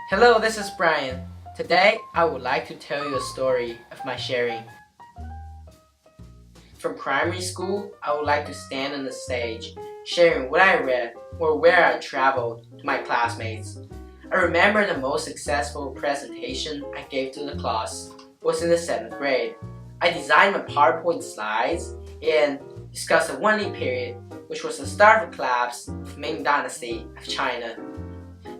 Hello, this is Brian. Today, I would like to tell you a story of my sharing. From primary school, I would like to stand on the stage, sharing what I read or where I traveled to my classmates. I remember the most successful presentation I gave to the class was in the 7th grade. I designed my PowerPoint slides and discussed the Wanli period, which was the start of the collapse of Ming Dynasty of China.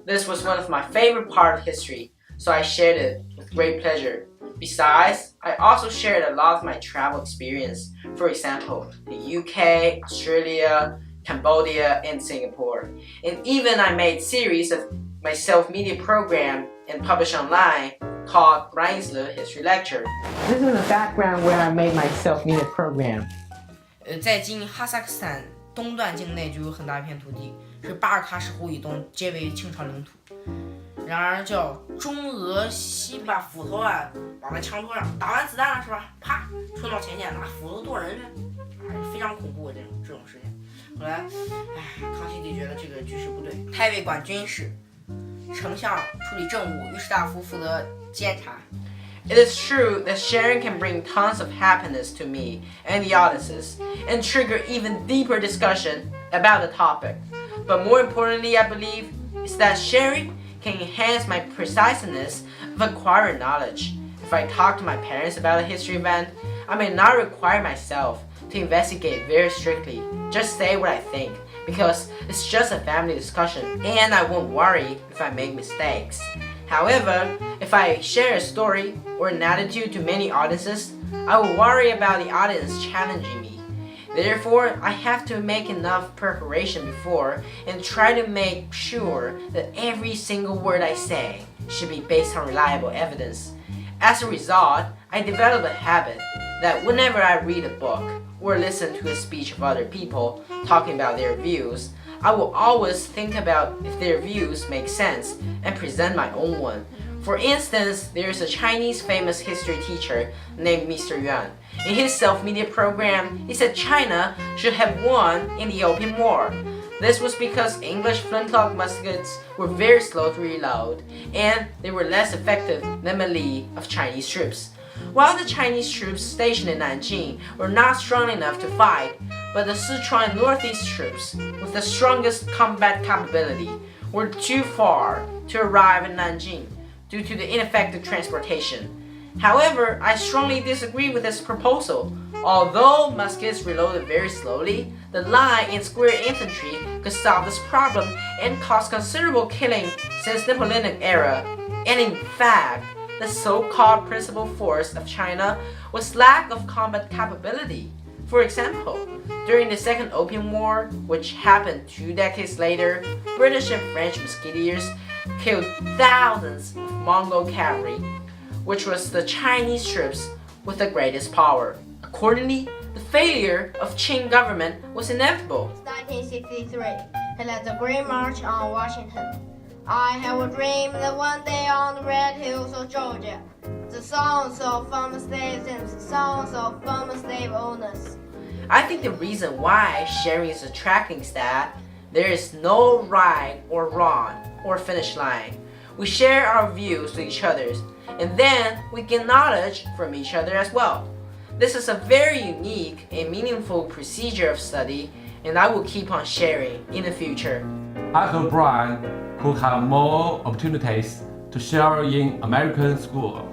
This was one of my favorite parts of history, so I shared it with great pleasure. Besides, I also shared a lot of my travel experience, for example, the UK, Australia, Cambodia, and Singapore. And even I made a series of my self-media program and published online called Brian's Little History Lecture. This is the background where I made my self-media program. 在今哈萨克斯坦东段境内就有很大一片土地，是巴尔喀什湖以东，皆为清朝领土。然而叫中俄西把斧头绑在枪托上，打完子弹了是吧？啪，冲到前线拿斧头剁人去，非常恐怖这种事情。后来，康熙帝觉得这个局势不对，太尉管军事，丞相处理政务，御史大夫负责监察。It is true that sharing can bring tons of happiness to me and the audiences and trigger even deeper discussion about the topic. But more importantly, I believe, is that sharing can enhance my preciseness of acquiring knowledge. If I talk to my parents about a history event, I may not require myself to investigate very strictly, just say what I think, because it's just a family discussion and I won't worry if I make mistakes. However, if I share a story or an attitude to many audiences, I will worry about the audience challenging me. Therefore, I have to make enough preparation before and try to make sure that every single word I say should be based on reliable evidence. As a result, I developed a habit that whenever I read a book or listen to a speech of other people talking about their views, I will always think about if their views make sense and present my own one. For instance, there is a Chinese famous history teacher named Mr. Yuan. In his self-media program, he said China should have won in the Opium War. This was because English flintlock muskets were very slow to reload, and they were less effective than melee of Chinese troops. While the Chinese troops stationed in Nanjing were not strong enough to fight, but the Sichuan Northeast troops, with the strongest combat capability, were too far to arrive in Nanjing due to the ineffective transportation. However, I strongly disagree with this proposal. Although muskets reloaded very slowly, the line and square infantry could solve this problem and cause considerable killing since Napoleonic era. And in fact, the so-called principal force of China was lack of combat capability. For example, during the Second Opium War, which happened 2 decades later, British and French musketeers killed thousands of Mongol cavalry, which was the Chinese troops with the greatest power. Accordingly, the failure of Qing government was inevitable. 1963, he led the Great March on Washington. I have a dream that one day on the red hills of Georgia, the songs of former slaves and the songs of former slave owners. I think the reason why sharing is attracting is that there is no right or wrong or finish line. We share our views with each other, and then we get knowledge from each other as well. This is a very unique and meaningful procedure of study, and I will keep on sharing in the future. I hope Brian could have more opportunities to share in American school.